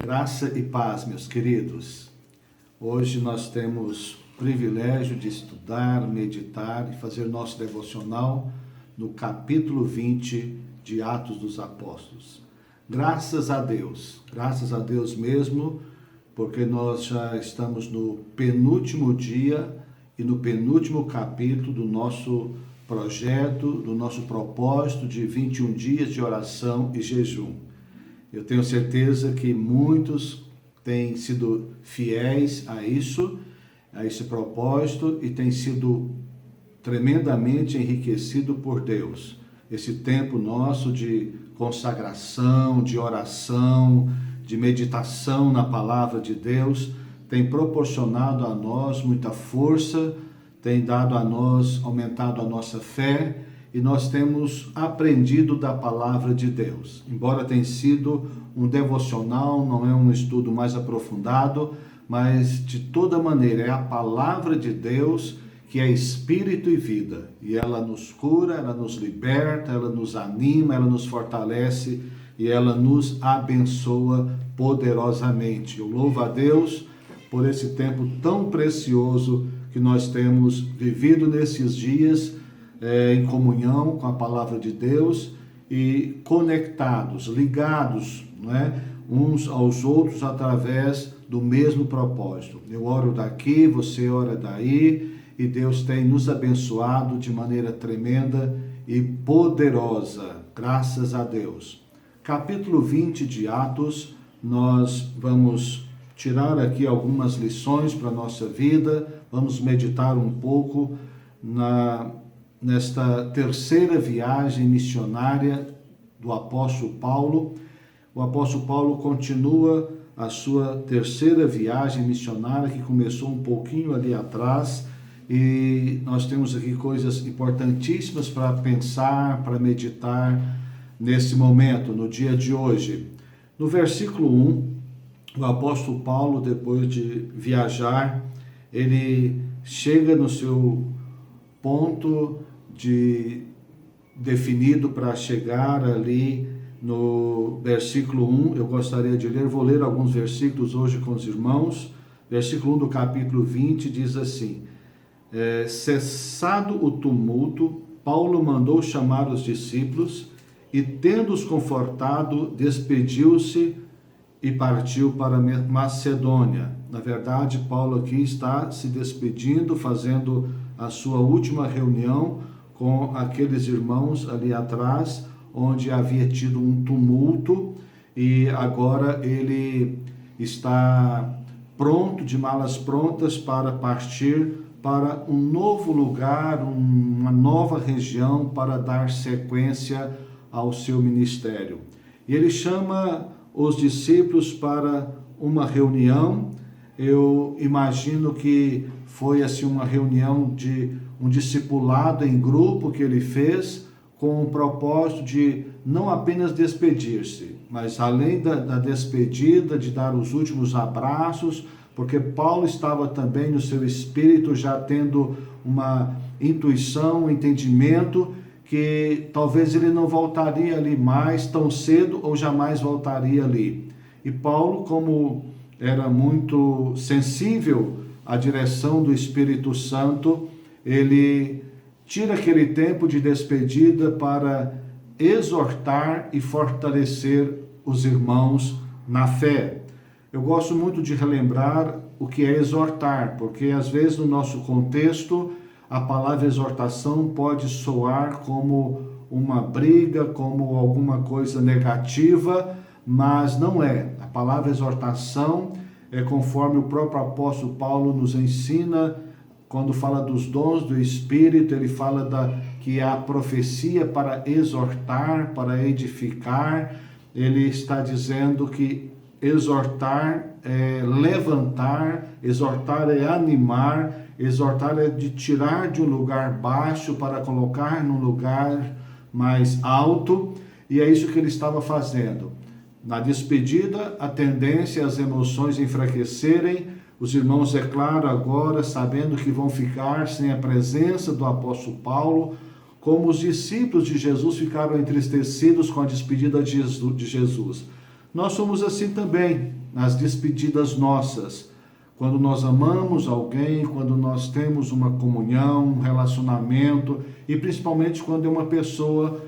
Graça e paz, meus queridos. Hoje nós temos o privilégio de estudar, meditar e fazer nosso devocional no capítulo 20 de Atos dos Apóstolos. Graças a Deus mesmo, porque nós já estamos no penúltimo dia e no penúltimo capítulo do nosso projeto, do nosso propósito de 21 dias de oração e jejum. Eu tenho certeza que muitos têm sido fiéis a esse propósito e têm sido tremendamente enriquecido por Deus. Esse tempo nosso de consagração, de oração, de meditação na palavra de Deus tem proporcionado a nós muita força, tem dado a nós, aumentado a nossa fé, e nós temos aprendido da palavra de Deus. Embora tenha sido um devocional, não é um estudo mais aprofundado, mas de toda maneira é a palavra de Deus que é espírito e vida. E ela nos cura, ela nos liberta, ela nos anima, ela nos fortalece e ela nos abençoa poderosamente. Eu louvo a Deus por esse tempo tão precioso que nós temos vivido nesses dias, em comunhão com a palavra de Deus e conectados, ligados, não é? Uns aos outros através do mesmo propósito. Eu oro daqui, você ora daí, e Deus tem nos abençoado de maneira tremenda e poderosa, graças a Deus. Capítulo 20 de Atos, nós vamos tirar aqui algumas lições para a nossa vida, vamos meditar um pouco nesta terceira viagem missionária do apóstolo Paulo. O apóstolo Paulo continua a sua terceira viagem missionária, que começou um pouquinho ali atrás, e nós temos aqui coisas importantíssimas para pensar, para meditar nesse momento, no dia de hoje. No versículo 1, o apóstolo Paulo, depois de viajar, ele chega no seu ponto definido para chegar ali no versículo 1, eu gostaria de ler, vou ler alguns versículos hoje com os irmãos. Versículo 1 do capítulo 20 diz assim: cessado o tumulto, Paulo mandou chamar os discípulos e, tendo-os confortado, despediu-se e partiu para Macedônia. Na verdade, Paulo aqui está se despedindo, fazendo a sua última reunião com aqueles irmãos ali atrás, onde havia tido um tumulto, e agora ele está pronto, de malas prontas, para partir para um novo lugar, uma nova região, para dar sequência ao seu ministério. E ele chama os discípulos para uma reunião. Eu imagino que foi assim uma reunião de um discipulado em grupo que ele fez, com o propósito de não apenas despedir-se, mas além da despedida, de dar os últimos abraços, porque Paulo estava também no seu espírito já tendo uma intuição, um entendimento que talvez ele não voltaria ali mais tão cedo ou jamais voltaria ali. E Paulo, como era muito sensível à direção do Espírito Santo, ele tira aquele tempo de despedida para exortar e fortalecer os irmãos na fé. Eu gosto muito de relembrar o que é exortar, porque às vezes no nosso contexto a palavra exortação pode soar como uma briga, como alguma coisa negativa, mas não é. A palavra exortação é conforme o próprio apóstolo Paulo nos ensina, quando fala dos dons do Espírito, ele fala que a profecia para exortar, para edificar. Ele está dizendo que exortar é levantar, exortar é animar, exortar é de tirar de um lugar baixo para colocar num lugar mais alto, e é isso que ele estava fazendo. Na despedida, a tendência é as emoções enfraquecerem. Os irmãos, é claro, agora, sabendo que vão ficar sem a presença do apóstolo Paulo, como os discípulos de Jesus ficaram entristecidos com a despedida de Jesus. Nós somos assim também. nas despedidas nossas. Quando nós amamos alguém, quando nós temos uma comunhão, um relacionamento, e principalmente quando é uma pessoa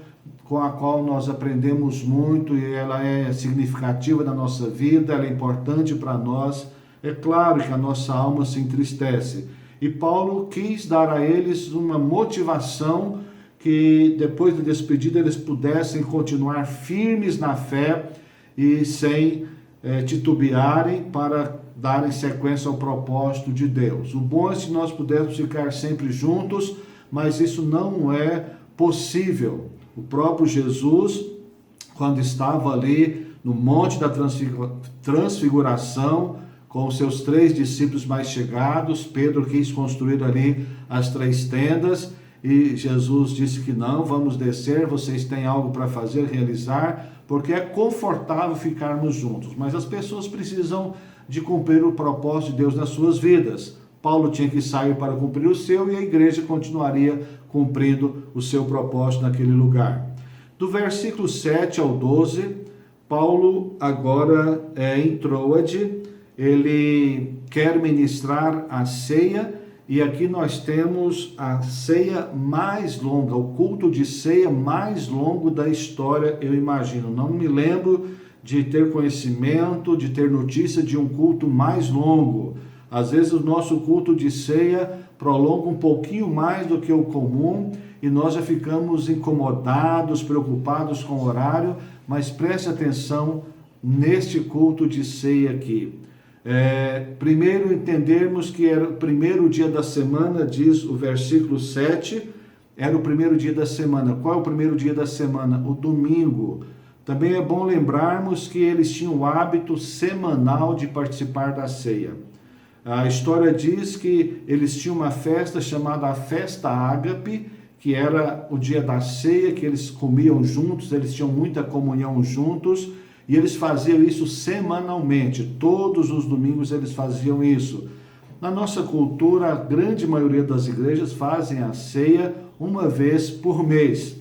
com a qual nós aprendemos muito e ela é significativa na nossa vida, ela é importante para nós, é claro que a nossa alma se entristece. E Paulo quis dar a eles uma motivação que depois da despedida eles pudessem continuar firmes na fé e sem titubearem para darem sequência ao propósito de Deus. O bom é se nós pudermos ficar sempre juntos, mas isso não é possível. O próprio Jesus, quando estava ali no Monte da Transfiguração, com os seus 3 discípulos mais chegados, Pedro quis construir ali as 3 tendas, e Jesus disse que não, vamos descer, vocês têm algo para fazer, realizar, porque é confortável ficarmos juntos, mas as pessoas precisam de cumprir o propósito de Deus nas suas vidas. Paulo tinha que sair para cumprir o seu e a igreja continuaria cumprindo o seu propósito naquele lugar. Do versículo 7 ao 12, Paulo agora em Troade, ele quer ministrar a ceia, e aqui nós temos a ceia mais longa, o culto de ceia mais longo da história, eu imagino. Não me lembro de ter conhecimento, de ter notícia de um culto mais longo. Às vezes o nosso culto de ceia prolonga um pouquinho mais do que o comum e nós já ficamos incomodados, preocupados com o horário, mas preste atenção neste culto de ceia aqui. Primeiro entendermos que era o primeiro dia da semana, diz o versículo 7, era o primeiro dia da semana. Qual é o primeiro dia da semana? O domingo. Também é bom lembrarmos que eles tinham o hábito semanal de participar da ceia. A história diz que eles tinham uma festa chamada a Festa Ágape, que era o dia da ceia, que eles comiam juntos, eles tinham muita comunhão juntos, e eles faziam isso semanalmente, todos os domingos eles faziam isso. Na nossa cultura, a grande maioria das igrejas fazem a ceia uma vez por mês.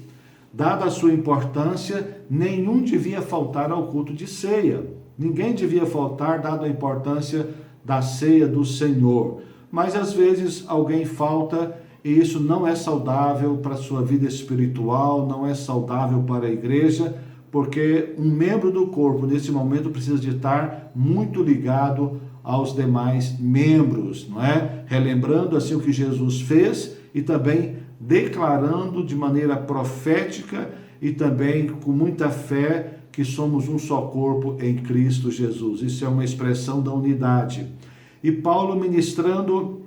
Dada a sua importância, nenhum devia faltar ao culto de ceia. Ninguém devia faltar, dada a importância da ceia do Senhor. Mas às vezes alguém falta e isso não é saudável para a sua vida espiritual, não é saudável para a igreja, porque um membro do corpo nesse momento precisa de estar muito ligado aos demais membros, não é? Relembrando assim o que Jesus fez e também declarando de maneira profética e também com muita fé que somos um só corpo em Cristo Jesus. Isso é uma expressão da unidade. E Paulo ministrando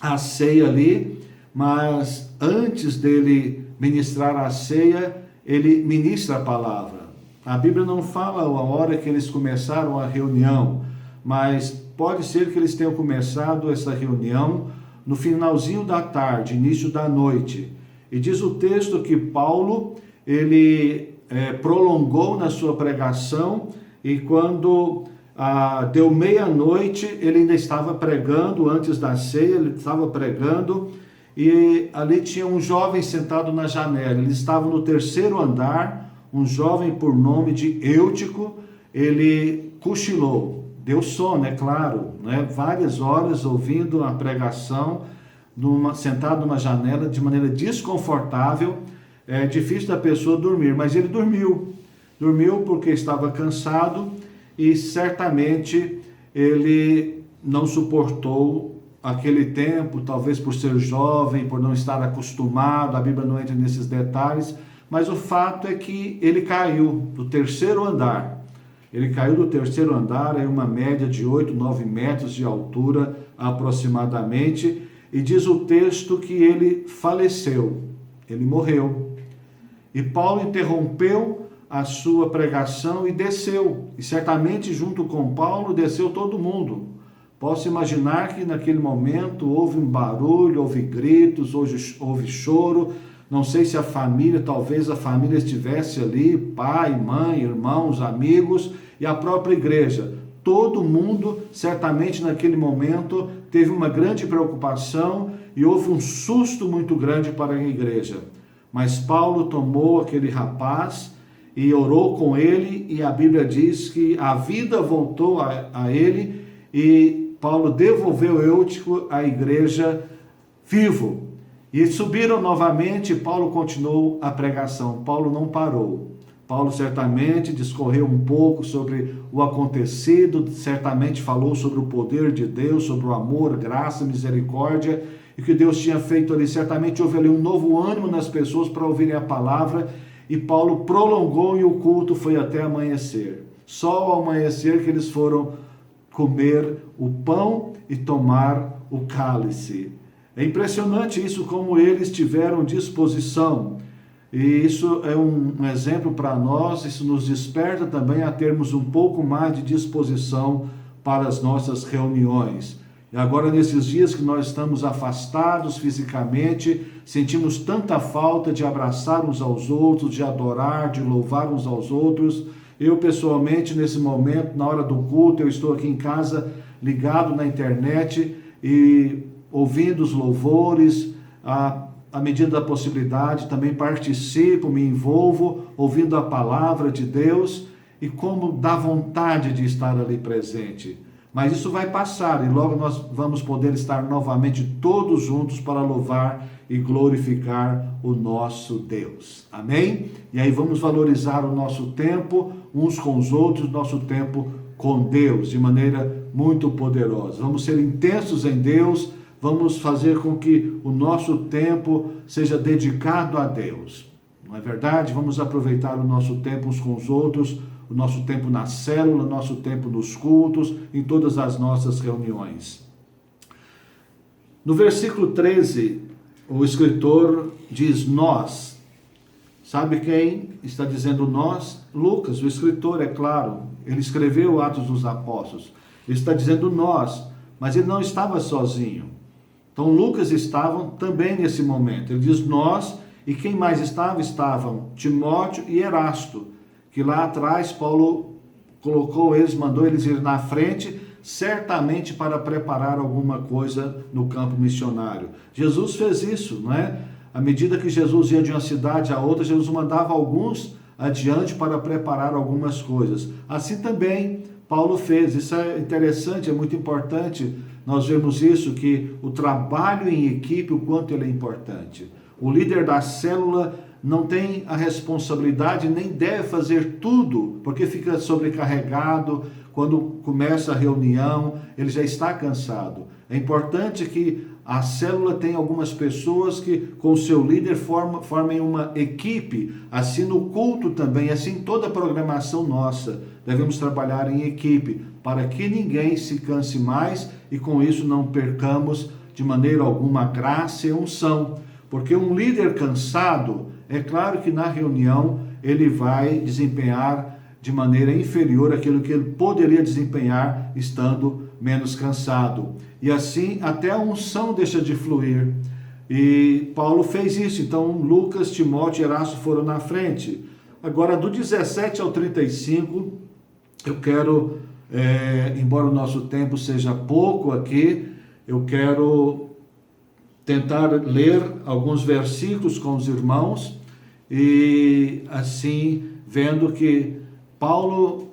a ceia ali, mas antes dele ministrar a ceia, ele ministra a palavra. A Bíblia não fala a hora que eles começaram a reunião, mas pode ser que eles tenham começado essa reunião no finalzinho da tarde, início da noite. E diz o texto que Paulo, ele prolongou na sua pregação, e quando deu meia-noite, ele ainda estava pregando, antes da ceia, ele estava pregando, e ali tinha um jovem sentado na janela, ele estava no 3º andar, um jovem por nome de Eutico, ele cochilou, deu sono, é claro, né? Várias horas ouvindo a pregação, sentado numa janela de maneira desconfortável, é difícil da pessoa dormir, mas ele dormiu porque estava cansado e certamente ele não suportou aquele tempo, talvez por ser jovem, por não estar acostumado, a Bíblia não entra nesses detalhes, mas o fato é que ele caiu do 3º andar. Ele caiu do 3º andar, uma média de 8, 9 metros de altura aproximadamente, e diz o texto que ele faleceu, ele morreu. E Paulo interrompeu a sua pregação e desceu, e certamente junto com Paulo desceu todo mundo. Posso imaginar que naquele momento houve um barulho, houve gritos, houve choro. Não sei se a família, talvez a família estivesse ali, pai, mãe, irmãos, amigos e a própria igreja. Todo mundo, certamente naquele momento, teve uma grande preocupação e houve um susto muito grande para a igreja. Mas Paulo tomou aquele rapaz e orou com ele, e a Bíblia diz que a vida voltou a ele, e Paulo devolveu Eutico à igreja vivo. E subiram novamente, e Paulo continuou a pregação. Paulo não parou. Paulo certamente discorreu um pouco sobre o acontecido, certamente falou sobre o poder de Deus, sobre o amor, graça, misericórdia, e que Deus tinha feito ali. Certamente houve ali um novo ânimo nas pessoas para ouvirem a palavra, e Paulo prolongou e o culto foi até amanhecer. Só ao amanhecer que eles foram comer o pão e tomar o cálice. É impressionante isso, como eles tiveram disposição. E isso é um exemplo para nós, isso nos desperta também a termos um pouco mais de disposição para as nossas reuniões. E agora, nesses dias que nós estamos afastados fisicamente, sentimos tanta falta de abraçar uns aos outros, de adorar, de louvar uns aos outros. Eu, pessoalmente, nesse momento, na hora do culto, eu estou aqui em casa, ligado na internet e ouvindo os louvores, à medida da possibilidade, também participo, me envolvo, ouvindo a palavra de Deus, e como dá vontade de estar ali presente. Mas isso vai passar, e logo nós vamos poder estar novamente todos juntos para louvar e glorificar o nosso Deus. Amém? E aí vamos valorizar o nosso tempo uns com os outros, nosso tempo com Deus, de maneira muito poderosa. Vamos ser intensos em Deus, vamos fazer com que o nosso tempo seja dedicado a Deus. Não é verdade? Vamos aproveitar o nosso tempo uns com os outros, o nosso tempo na célula, o nosso tempo nos cultos, em todas as nossas reuniões. No versículo 13, o escritor diz nós. Sabe quem está dizendo nós? Lucas, o escritor, é claro. Ele escreveu Atos dos Apóstolos. Ele está dizendo nós, mas ele não estava sozinho. Então Lucas estava também nesse momento. Ele diz nós, e quem mais estava? Estavam Timóteo e Erasto, que lá atrás Paulo colocou eles, mandou eles ir na frente, certamente para preparar alguma coisa no campo missionário. Jesus fez isso, não é? À medida que Jesus ia de uma cidade a outra, Jesus mandava alguns adiante para preparar algumas coisas. Assim também Paulo fez. Isso é interessante, é muito importante nós vemos isso, que o trabalho em equipe, o quanto ele é importante. O líder da célula não tem a responsabilidade, nem deve fazer tudo, porque fica sobrecarregado. Quando começa a reunião, ele já está cansado. É importante que a célula tenha algumas pessoas que, com o seu líder, formem uma equipe. Assim no culto também, assim toda a programação nossa. Devemos trabalhar em equipe, para que ninguém se canse mais e com isso não percamos de maneira alguma a graça e a unção. Porque um líder cansado, é claro que na reunião ele vai desempenhar de maneira inferior aquilo que ele poderia desempenhar estando menos cansado. E assim até a unção deixa de fluir. E Paulo fez isso. Então Lucas, Timóteo e Erasto foram na frente. Agora do 17 ao 35, eu quero, embora o nosso tempo seja pouco aqui, eu quero tentar ler alguns versículos com os irmãos, e assim, vendo que Paulo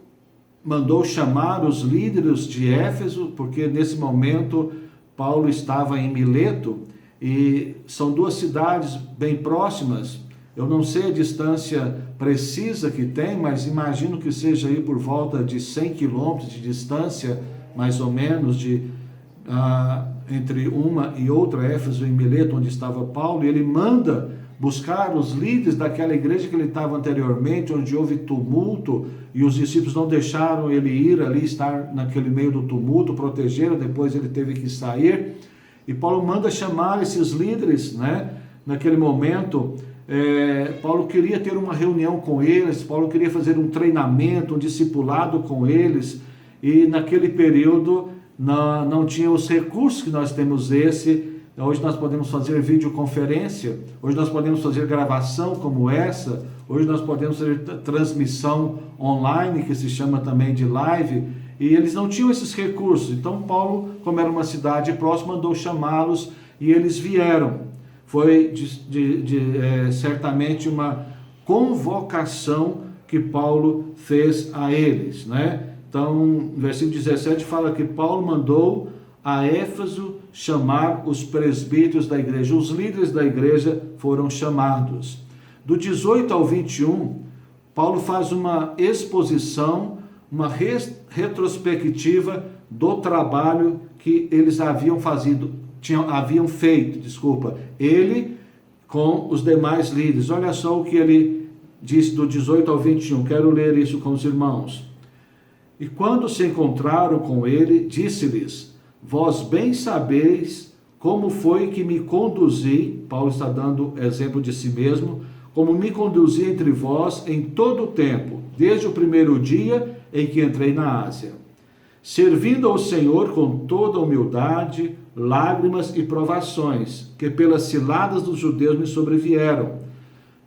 mandou chamar os líderes de Éfeso, porque nesse momento Paulo estava em Mileto, e são duas cidades bem próximas. Eu não sei a distância precisa que tem, mas imagino que seja aí por volta de 100 quilômetros de distância, mais ou menos, entre uma e outra, Éfeso e Mileto, onde estava Paulo, e ele manda buscar os líderes daquela igreja que ele estava anteriormente, onde houve tumulto, e os discípulos não deixaram ele ir ali, estar naquele meio do tumulto, protegeram, depois ele teve que sair, e Paulo manda chamar esses líderes, né? Naquele momento, Paulo queria ter uma reunião com eles, Paulo queria fazer um treinamento, um discipulado com eles, e naquele período não tinha os recursos que nós temos hoje nós podemos fazer videoconferência, hoje nós podemos fazer gravação como essa, hoje nós podemos fazer transmissão online, que se chama também de live, e eles não tinham esses recursos. Então Paulo, como era uma cidade próxima, mandou chamá-los e eles vieram. Foi certamente uma convocação que que Paulo fez a eles, né? Então, no versículo 17 fala que Paulo mandou a Éfeso chamar os presbíteros da igreja. Os líderes da igreja foram chamados. Do 18 ao 21, Paulo faz uma exposição, uma retrospectiva do trabalho que eles haviam feito, ele com os demais líderes. Olha só o que ele disse do 18 ao 21, quero ler isso com os irmãos. E quando se encontraram com ele, disse-lhes, vós bem sabeis como foi que me conduzi, Paulo está dando exemplo de si mesmo, como me conduzi entre vós em todo o tempo, desde o primeiro dia em que entrei na Ásia, servindo ao Senhor com toda humildade, lágrimas e provações, que pelas ciladas dos judeus me sobrevieram.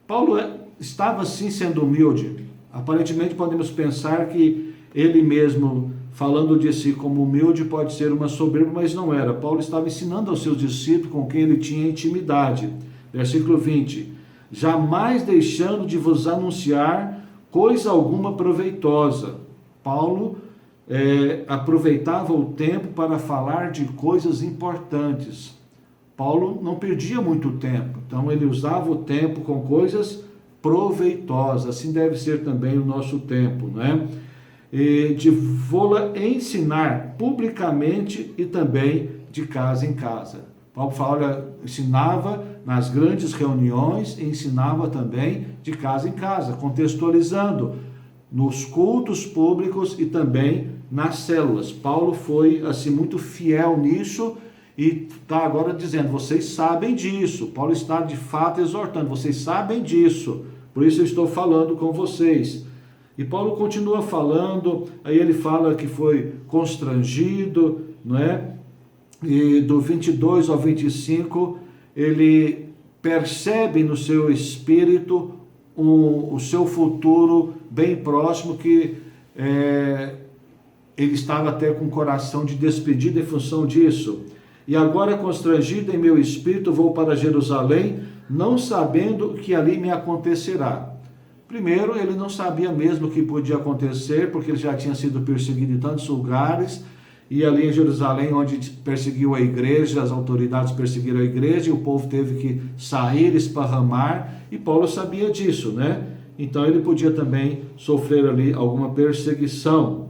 Paulo estava sim sendo humilde. Aparentemente podemos pensar que ele mesmo, falando de si como humilde, pode ser uma soberba, mas não era. Paulo estava ensinando aos seus discípulos com quem ele tinha intimidade. Versículo 20. Jamais deixando de vos anunciar coisa alguma proveitosa. Paulo aproveitava o tempo para falar de coisas importantes. Paulo não perdia muito tempo, então ele usava o tempo com coisas proveitosas. Assim deve ser também o nosso tempo, né? De vô-la ensinar publicamente e também de casa em casa. Paulo fala, olha, ensinava nas grandes reuniões e ensinava também de casa em casa, contextualizando nos cultos públicos e também nas células. Paulo foi assim muito fiel nisso e está agora dizendo, vocês sabem disso. Paulo está de fato exortando, vocês sabem disso, por isso eu estou falando com vocês. E Paulo continua falando, aí ele fala que foi constrangido, não é? E do 22 ao 25, ele percebe no seu espírito o seu futuro bem próximo, que ele estava até com o coração de despedida em função disso. E agora, constrangido em meu espírito, vou para Jerusalém, não sabendo o que ali me acontecerá. Primeiro, ele não sabia mesmo o que podia acontecer, porque ele já tinha sido perseguido em tantos lugares, e ali em Jerusalém, onde perseguiu a igreja, as autoridades perseguiram a igreja, e o povo teve que sair, esparramar, e Paulo sabia disso, né? Então ele podia também sofrer ali alguma perseguição.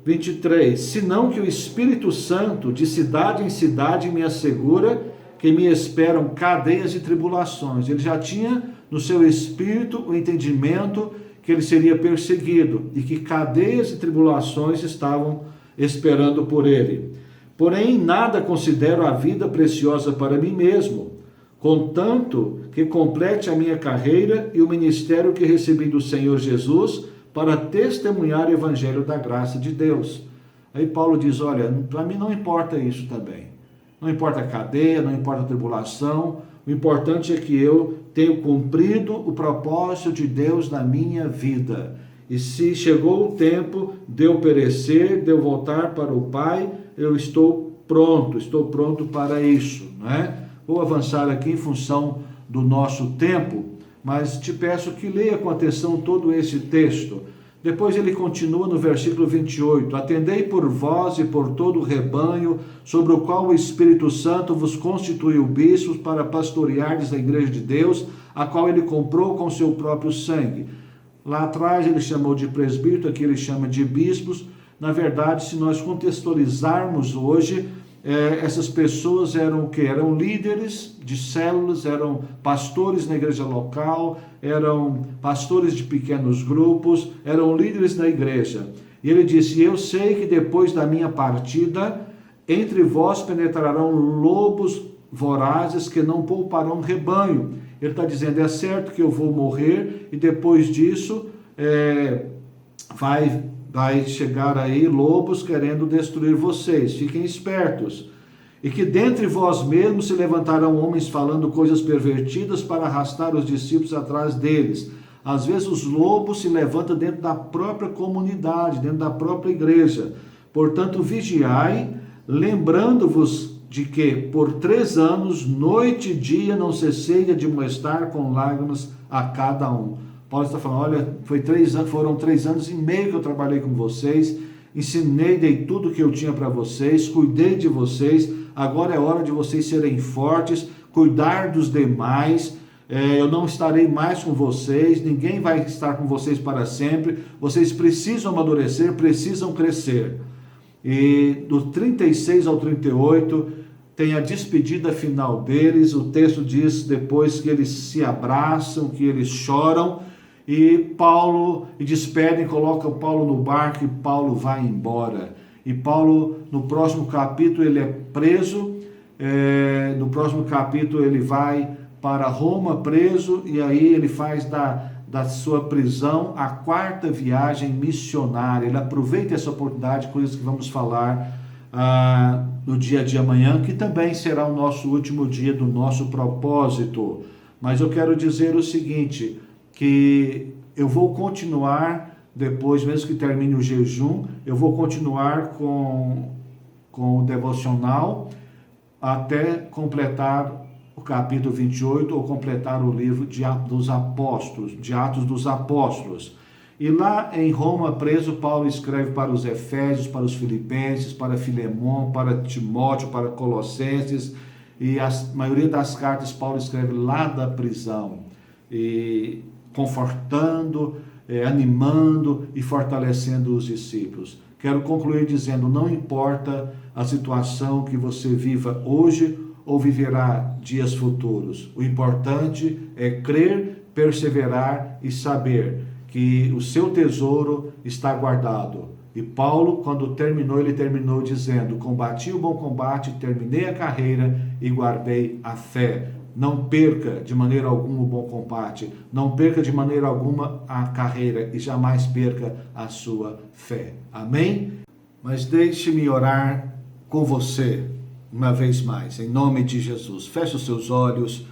23, senão que o Espírito Santo de cidade em cidade me assegura que me esperam cadeias e tribulações. Ele já tinha no seu espírito o entendimento que ele seria perseguido e que cadeias e tribulações estavam esperando por ele. Porém, nada considero a vida preciosa para mim mesmo, contanto que complete a minha carreira e o ministério que recebi do Senhor Jesus para testemunhar o evangelho da graça de Deus. Aí Paulo diz, olha, para mim não importa isso também. Não importa a cadeia, não importa a tribulação, o importante é que eu tenho cumprido o propósito de Deus na minha vida. E se chegou o tempo de eu perecer, de eu voltar para o Pai, eu estou pronto para isso, não é? Vou avançar aqui em função do nosso tempo, mas te peço que leia com atenção todo esse texto. Depois ele continua no versículo 28, atendei por vós e por todo o rebanho, sobre o qual o Espírito Santo vos constituiu bispos para pastoreardes a igreja de Deus, a qual ele comprou com seu próprio sangue. Lá atrás ele chamou de presbítero, aqui ele chama de bispos. Na verdade, se nós contextualizarmos hoje, essas pessoas eram o quê? Eram líderes de células, eram pastores na igreja local, eram pastores de pequenos grupos, eram líderes da igreja. E ele disse, eu sei que depois da minha partida, entre vós penetrarão lobos vorazes que não pouparão rebanho. Ele está dizendo, é certo que eu vou morrer e depois disso vai chegar aí lobos querendo destruir vocês, fiquem espertos. E que dentre vós mesmos se levantarão homens falando coisas pervertidas para arrastar os discípulos atrás deles. Às vezes os lobos se levantam dentro da própria comunidade, dentro da própria igreja. Portanto, vigiai, lembrando-vos de que por 3 anos, noite e dia, não cessei de admoestar com lágrimas a cada um. Paulo está falando, olha, foram 3 anos e meio que eu trabalhei com vocês, ensinei, dei tudo que eu tinha para vocês, cuidei de vocês, agora é hora de vocês serem fortes, cuidar dos demais. Eu não estarei mais com vocês, ninguém vai estar com vocês para sempre, vocês precisam amadurecer, precisam crescer. E do 36 ao 38 tem a despedida final deles. O texto diz depois que eles se abraçam, que eles choram, e despedem, colocam Paulo no barco e Paulo vai embora. E Paulo, no próximo capítulo, ele é preso, no próximo capítulo ele vai para Roma preso, e aí ele faz da sua prisão a 4ª viagem missionária. Ele aproveita essa oportunidade, coisas que vamos falar no dia de amanhã, que também será o nosso último dia do nosso propósito. Mas eu quero dizer o seguinte, que eu vou continuar, depois, mesmo que termine o jejum, eu vou continuar com o devocional até completar o capítulo 28, ou completar o livro de Atos dos Apóstolos. E lá em Roma, preso, Paulo escreve para os Efésios, para os Filipenses, para Filemon, para Timóteo, para Colossenses, e a maioria das cartas Paulo escreve lá da prisão, e confortando, animando e fortalecendo os discípulos. Quero concluir dizendo, não importa a situação que você viva hoje ou viverá dias futuros. O importante é crer, perseverar e saber que o seu tesouro está guardado. E Paulo, quando terminou, ele terminou dizendo, combati o bom combate, terminei a carreira e guardei a fé. Não perca de maneira alguma o bom combate, não perca de maneira alguma a carreira e jamais perca a sua fé. Amém? Mas deixe-me orar com você uma vez mais, em nome de Jesus. Feche os seus olhos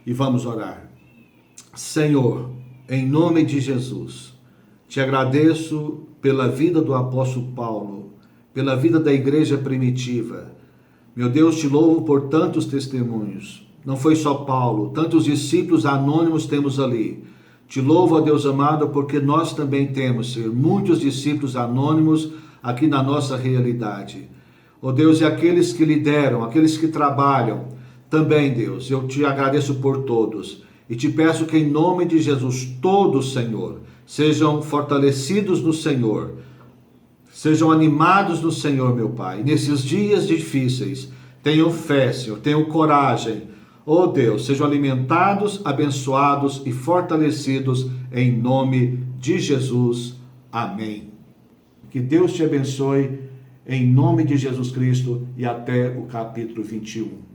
e vamos orar. Senhor, em nome de Jesus, te agradeço pela vida do apóstolo Paulo, pela vida da igreja primitiva. Meu Deus, te louvo por tantos testemunhos. Não foi só Paulo, tantos discípulos anônimos temos ali. Te louvo, ó Deus amado, porque nós também temos, Senhor, muitos discípulos anônimos aqui na nossa realidade. Ó Deus, e aqueles que lideram, aqueles que trabalham, também, Deus, eu te agradeço por todos. E te peço que em nome de Jesus, todos, Senhor, sejam fortalecidos no Senhor, sejam animados no Senhor, meu Pai. Nesses dias difíceis, tenham fé, Senhor, tenham coragem. Ó Deus, sejam alimentados, abençoados e fortalecidos em nome de Jesus. Amém. Que Deus te abençoe em nome de Jesus Cristo e até o capítulo 21.